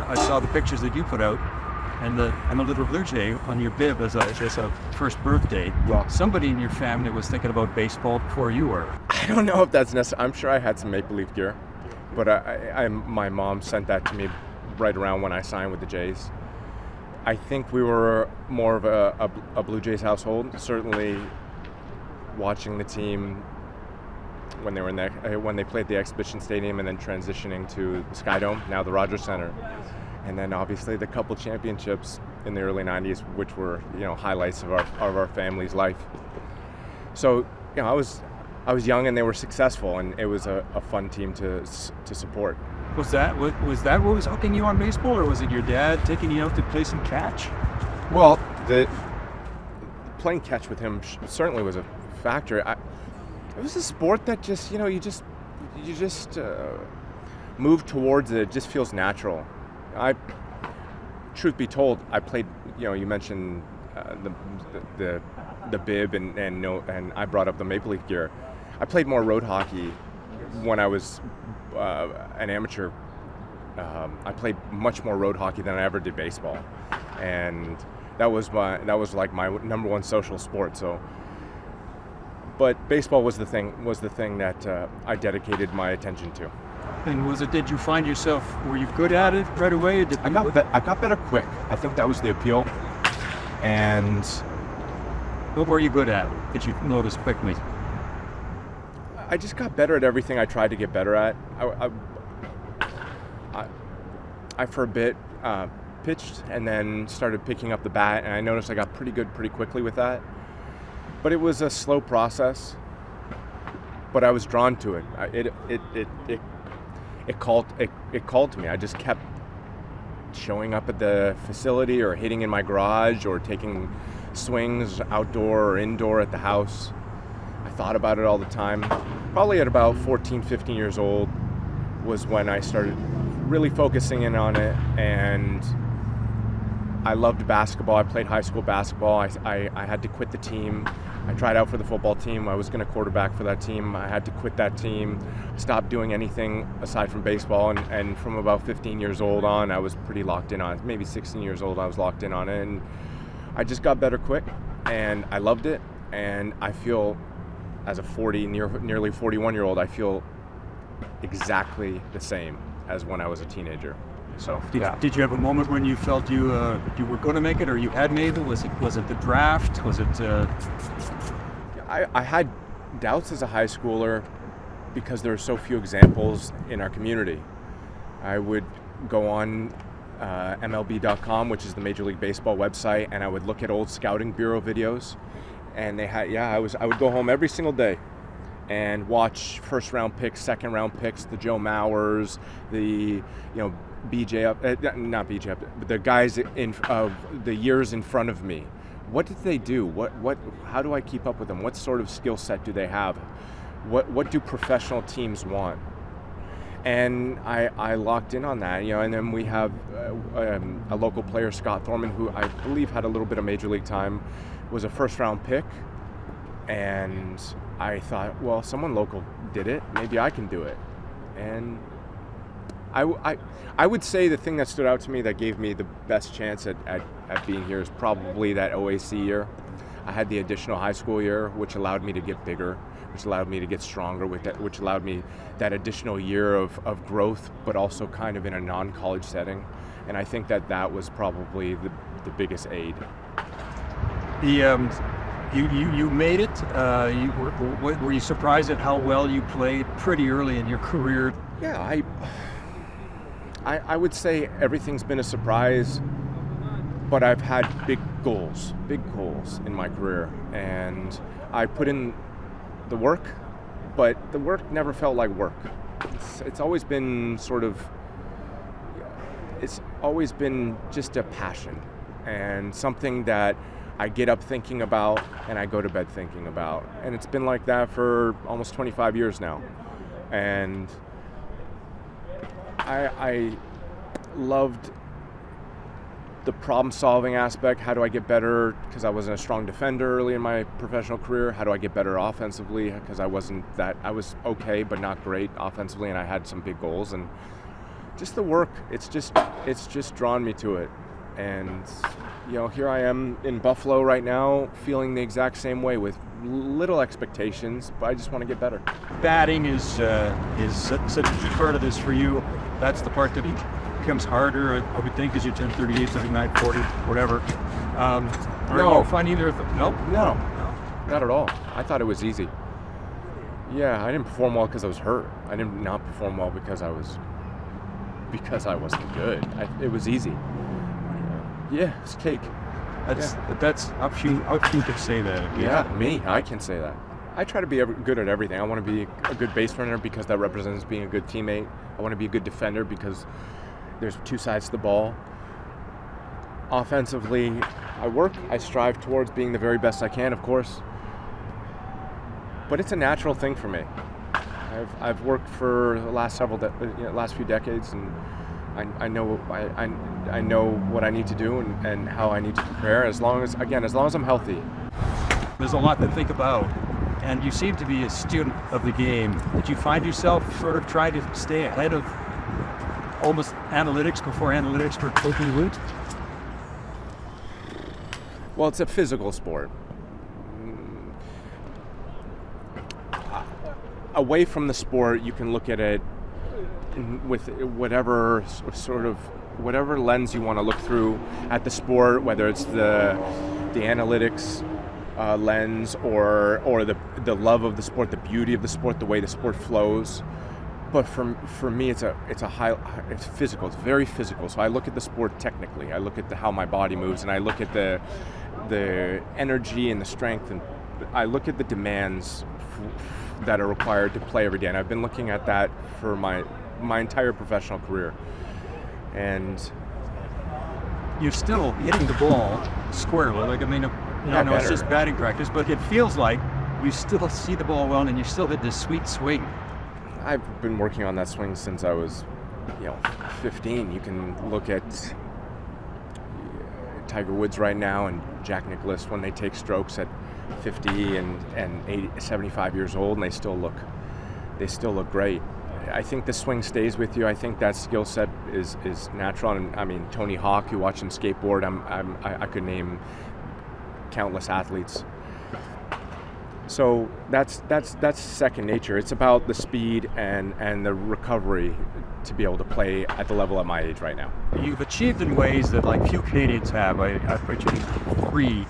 I saw the pictures that you put out, and I'm a little blue jay on your bib as a first birthday. Well, Somebody in your family was thinking about baseball before you were. I don't know if that's necessary. I'm sure I had some Maple Leaf gear, but my mom sent that to me right around when I signed with the Jays. I think we were more of a Blue Jays household. Certainly, watching the team when they played the Exhibition Stadium and then transitioning to the Sky Dome, now the Rogers Center, and then obviously the couple championships in the early '90s, which were highlights of our family's life. So I was young and they were successful, and it was a fun team to support. Was that what was hooking you on baseball, or was it your dad taking you out to play some catch? Well, the playing catch with him certainly was a factor. It was a sport that just you just move towards it. It just feels natural. Truth be told, I played. You mentioned the bib and I brought up the Maple Leaf gear. I played more road hockey when I was an amateur. I played much more road hockey than I ever did baseball, and that was like my number one social sport. So, but baseball was the thing that I dedicated my attention to. And did you find yourself, were you good at it right away? I got better quick. I think that was the appeal. And what were you good at? Did you notice quickly? I just got better at everything I tried to get better at. I for a bit pitched and then started picking up the bat, and I noticed I got pretty good pretty quickly with that. But it was a slow process. But I was drawn to it. It called to me. I just kept showing up at the facility or hitting in my garage or taking swings outdoor or indoor at the house. I thought about it all the time. Probably at about 14, 15 years old was when I started really focusing in on it, and I loved basketball. I played high school basketball. I had to quit the team. I tried out for the football team. I was going to quarterback for that team. I had to quit that team. Stopped doing anything aside from baseball, and from about 15 years old on, I was pretty locked in on it. Maybe 16 years old, I was locked in on it, and I just got better quick, and I loved it. And I feel, as a nearly 41-year-old, I feel exactly the same as when I was a teenager. So did you have a moment when you felt you were going to make it, or you had made it? Was it the draft? Was it? I had doubts as a high schooler because there were so few examples in our community. I would go on MLB.com, which is the Major League Baseball website, and I would look at old scouting bureau videos, and they had I would go home every single day and watch first round picks, second round picks, the Joe Mauers, the not BJ up, but the guys of the years in front of me. What did they do? How do I keep up with them? What sort of skill set do they have? What do professional teams want? And I locked in on that, and then we have a local player, Scott Thorman, who I believe had a little bit of major league time, was a first round pick, and I thought, well, someone local did it, maybe I can do it. And I would say the thing that stood out to me that gave me the best chance at being here is probably that OAC year. I had the additional high school year, which allowed me to get bigger, which allowed me to get stronger with it, which allowed me that additional year of growth, but also kind of in a non-college setting. And I think that was probably the biggest aid. You made it. Were you surprised at how well you played pretty early in your career? Yeah, I would say everything's been a surprise, but I've had big goals in my career, and I put in the work, but the work never felt like work. It's always been just a passion and something that I get up thinking about and I go to bed thinking about, and it's been like that for almost 25 years now. And I loved the problem-solving aspect. How do I get better? Because I wasn't a strong defender early in my professional career. How do I get better offensively? Because I was okay, but not great offensively, and I had some big goals. And Just the work. It's just drawn me to it. And here I am in Buffalo right now, feeling the exact same way with little expectations, but I just want to get better. Batting is such a key part of this for you. That's the part that becomes harder, I would think, as you turn 38, 39, 40, whatever. No. You find either of them? Nope. No, not at all. I thought it was easy. Yeah, I didn't perform well because I was hurt. I did not perform well because I wasn't good. It was easy. Yeah, it's cake. That's how few can say that. Yeah, me. I can say that. I try to be good at everything. I want to be a good base runner because that represents being a good teammate. I want to be a good defender because there's two sides to the ball. Offensively, I strive towards being the very best I can, of course. But it's a natural thing for me. I've worked for the last few decades, and I know what I need to do and how I need to prepare. As long as I'm healthy. There's a lot to think about, and you seem to be a student of the game. Did you find yourself sort of trying to stay ahead of almost analytics before analytics were taking root? Well, it's a physical sport. Away from the sport, you can look at it with whatever lens you want to look through at the sport, whether it's the analytics lens or the love of the sport, the beauty of the sport, the way the sport flows. But for me, it's physical. It's very physical. So I look at the sport technically. I look at how my body moves, and I look at the energy and the strength, and I look at the demands that are required to play every day. And I've been looking at that for my entire professional career. And you're still hitting the ball squarely. Like, I mean, I know it's just batting practice, but it feels like you still see the ball well and you still hit this sweet swing. I've been working on that swing since I was, 15. You can look at Tiger Woods right now and Jack Nicklaus when they take strokes at 50 and 80, 75 years old, and they still look great. I think the swing stays with you. I think that skill set is natural. And I mean, Tony Hawk, you watch him skateboard. I could name countless athletes. So that's second nature. It's about the speed and the recovery to be able to play at the level at my age right now. You've achieved in ways that like few Canadians have. I've achieved 3.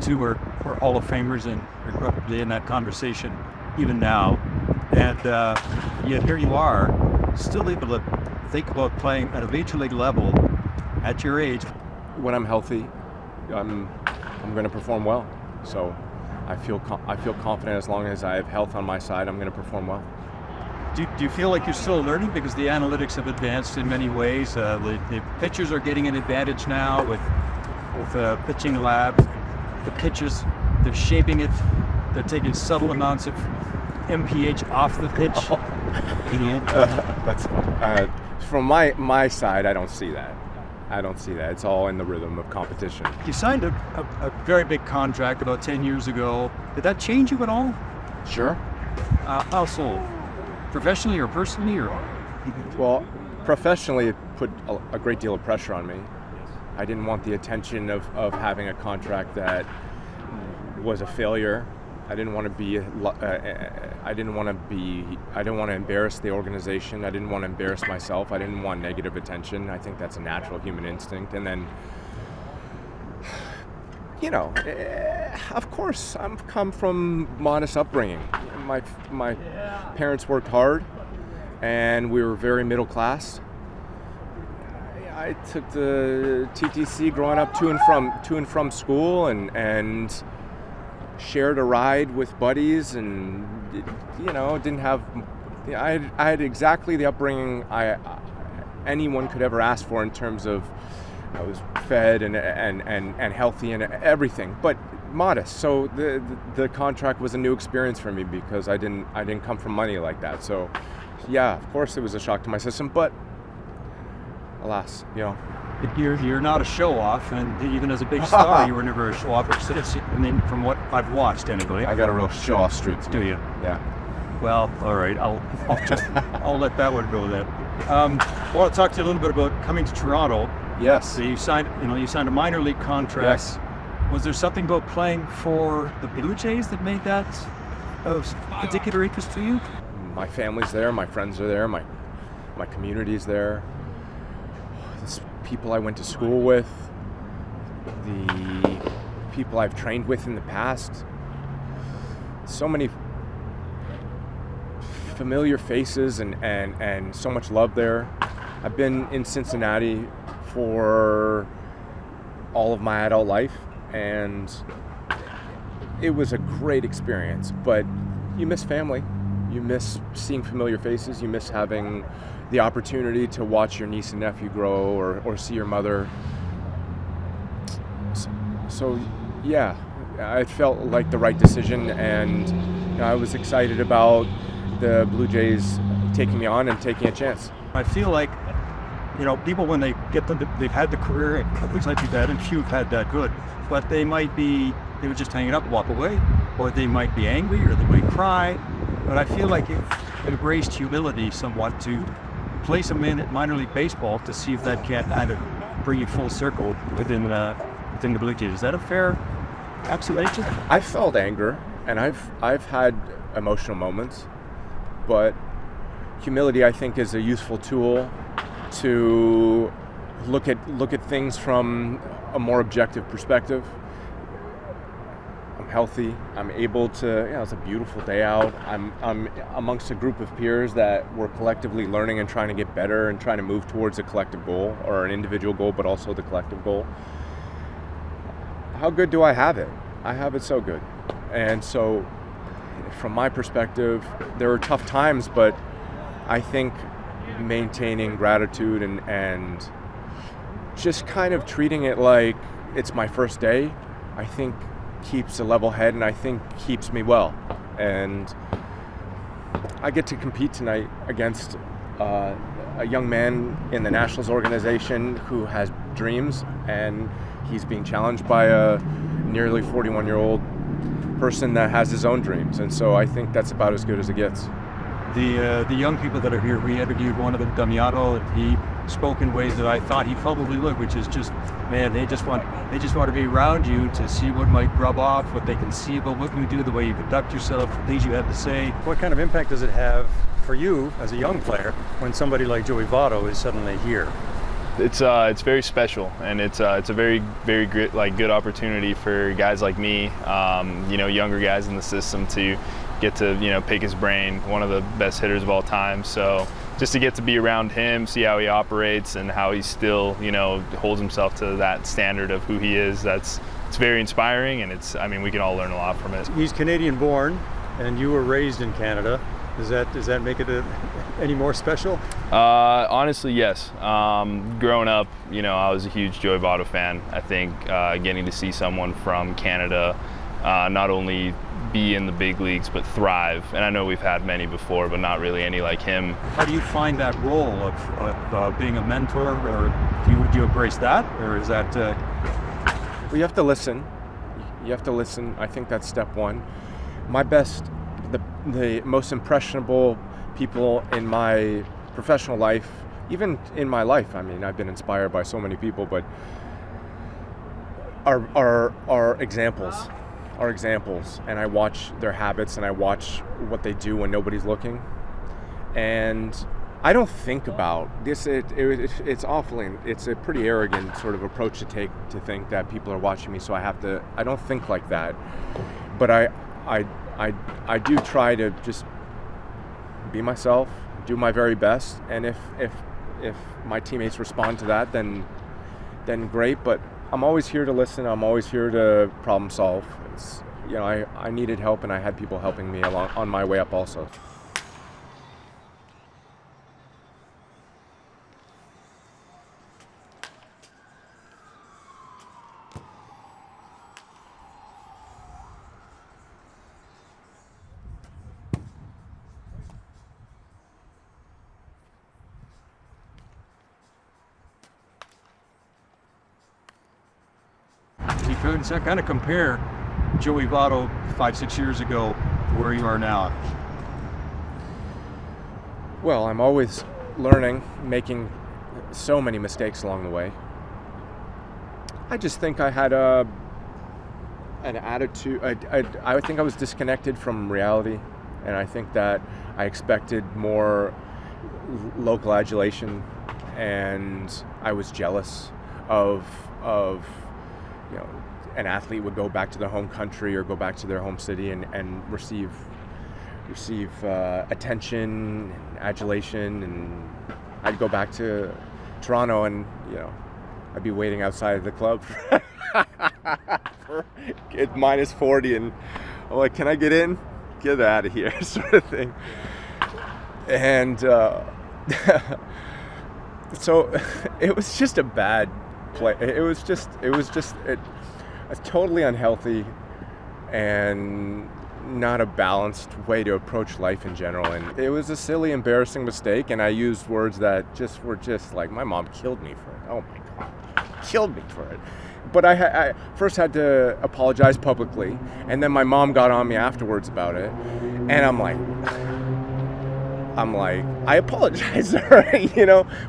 2 were Hall of Famers and are probably in that conversation even now. And yet here you are, still able to think about playing at a major league level at your age. When I'm healthy, I'm going to perform well. So I feel confident as long as I have health on my side, I'm going to perform well. Do you feel like you're still learning because the analytics have advanced in many ways? The pitchers are getting an advantage now with pitching labs. The pitchers, they're shaping it. They're taking subtle amounts of MPH off the pitch. That's fun. From my side, I don't see that. It's all in the rhythm of competition. You signed a very big contract about 10 years ago. Did that change you at all? Sure. How so? Professionally or personally? Well, professionally, it put a great deal of pressure on me. I didn't want the attention of having a contract that was a failure. I didn't want to embarrass the organization. I didn't want to embarrass myself. I didn't want negative attention. I think that's a natural human instinct. And then, of course, I've come from modest upbringing. My parents worked hard, and we were very middle class. I took the TTC growing up to and from school, and shared a ride with buddies, and didn't have. I had exactly the upbringing anyone could ever ask for in terms of I was fed and healthy and everything, but modest. So the contract was a new experience for me because I didn't come from money like that. So yeah, of course it was a shock to my system, but alas, You're not a show-off, and even as a big star, you were never a show-off. I mean, from what I've watched, anyway. I got a real show-off streak. Do you? Yeah. Well, all right. I'll let that one go then. I want to talk to you a little bit about coming to Toronto. Yes. So you signed a minor league contract. Yes. Was there something about playing for the Blue Jays that made that of particular interest to you? My family's there, my friends are there, my community's there. The people I went to school with, the people I've trained with in the past. So many familiar faces and so much love there. I've been in Cincinnati for all of my adult life, and it was a great experience, but you miss family. You miss seeing familiar faces. You miss having the opportunity to watch your niece and nephew grow or see your mother. So yeah, it felt like the right decision, and I was excited about the Blue Jays taking me on and taking a chance. I feel like, people when they get them, they've had the career, it looks like you've had, and few have had that good, but they were just hanging up and walk away, or they might be angry, or they might cry. But I feel like you've embraced humility somewhat to play some minor league baseball to see if that can't kind of bring you full circle within the Blue Jays. Is that a fair observation? I felt anger, and I've had emotional moments, but humility, I think, is a useful tool to look at things from a more objective perspective. I'm healthy. I'm able to. It's a beautiful day out. I'm amongst a group of peers that we're collectively learning and trying to get better and trying to move towards a collective goal, or an individual goal, but also the collective goal. How good do I have it? I have it so good. And so, from my perspective, there are tough times, but I think maintaining gratitude and just kind of treating it like it's my first day, I think keeps a level head, and I think keeps me well. And I get to compete tonight against a young man in the Nationals organization who has dreams, and he's being challenged by a nearly 41-year-old person that has his own dreams. And so I think that's about as good as it gets. The young people that are here, we interviewed one of them, Damiano, and he spoke in ways that I thought he probably would, which is just, man, they just want to be around you to see what might rub off, what they can see about what you do, the way you conduct yourself, things you have to say. What kind of impact does it have for you as a young player when somebody like Joey Votto is suddenly here? It's very special, and it's a very good opportunity for guys like me, younger guys in the system, to get to pick his brain. One of the best hitters of all time. So just to get to be around him, see how he operates and how he still holds himself to that standard of who he is. It's very inspiring, and we can all learn a lot from it. He's Canadian born, and you were raised in Canada. Does that make it any more special? Honestly, yes. Growing up, I was a huge Joey Votto fan. I think getting to see someone from Canada not only be in the big leagues but thrive, and I know we've had many before, but not really any like him. How do you find that role of being a mentor, or do you embrace that, or is that? Well, you have to listen. I think that's step one. The most impressionable people in my professional life, even in my life, I've been inspired by so many people, but are examples, and I watch their habits, and I watch what they do when nobody's looking, and I don't think about this. It's awfully, it's a pretty arrogant sort of approach to take, to think that people are watching me, so I don't think like that, but I do try to just be myself, do my very best, and if my teammates respond to that, then great. But I'm always here to listen. I'm always here to problem solve. I needed help, and I had people helping me along on my way up also. Does that kind of compare Joey Votto 5-6 years ago to where you are now? Well, I'm always learning, making so many mistakes along the way. I just think I had an attitude. I think I was disconnected from reality, and I think that I expected more local adulation, and I was jealous of an athlete would go back to their home country or go back to their home city and receive attention and adulation, and I'd go back to Toronto and I'd be waiting outside of the club for it's minus 40, and I'm like, can I get in? Get out of here, sort of thing. And so it was just a bad play. It was totally unhealthy and not a balanced way to approach life in general. And it was a silly, embarrassing mistake, and I used words that were just like, my mom killed me for it. Oh my God, killed me for it. But I first had to apologize publicly, and then my mom got on me afterwards about it, and I'm like, I apologize, right?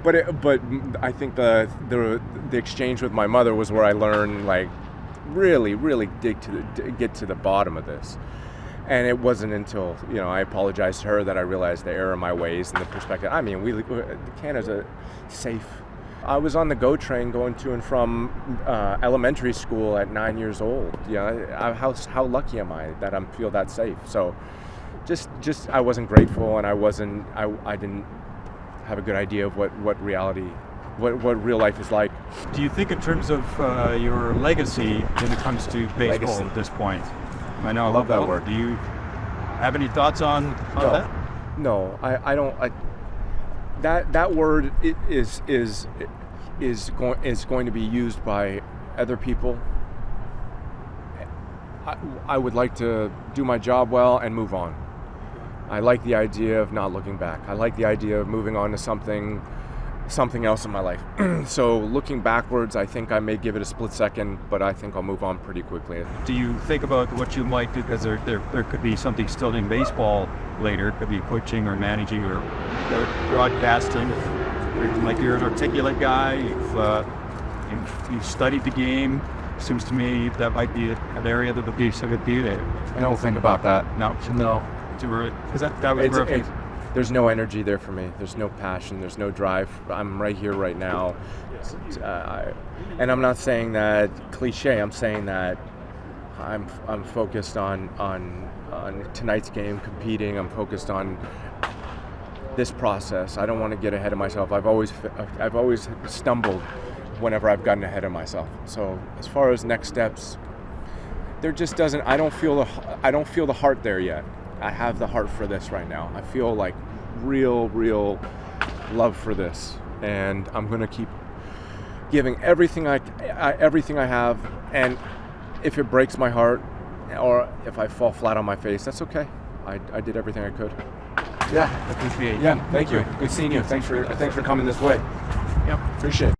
But I think the exchange with my mother was where I learned, like, really get to the bottom of this. And it wasn't until I apologized to her that I realized the error of my ways and the perspective. I mean, Canada's a safe. I was on the GO train going to and from elementary school at 9 years old. How lucky am I that I feel that safe? So, just I wasn't grateful, and I didn't have a good idea of what reality, what real life is like. Do you think in terms of your legacy when it comes to baseball Legacy. at this point? I know I love that word. Do you have any thoughts on that? No, I don't. That word is going to be used by other people. I would like to do my job well and move on. I like the idea of not looking back. I like the idea of moving on to something else in my life. So looking backwards, I think I may give it a split second, but I think I'll move on pretty quickly. Do you think about what you might do? Because there could be something still in baseball later. It could be coaching or managing or broadcasting. Like, you're an articulate guy. You've studied the game. Seems to me that might be an area that would be so good for you. I don't think about that. No. Because that was perfect. There's no energy there for me. There's no passion. There's no drive. I'm right here, right now. And I'm not saying that cliche. I'm saying that I'm focused on tonight's game, competing. I'm focused on this process. I don't want to get ahead of myself. I've always stumbled whenever I've gotten ahead of myself. So as far as next steps, there just doesn't. I don't feel the heart there yet. I have the heart for this right now. I feel like real love for this, and I'm gonna keep giving everything I have. And if it breaks my heart, or if I fall flat on my face, that's okay. I did everything I could. Yeah, appreciate it. Yeah, thank you. Good seeing you. Thanks for coming this way. Yep. Appreciate it.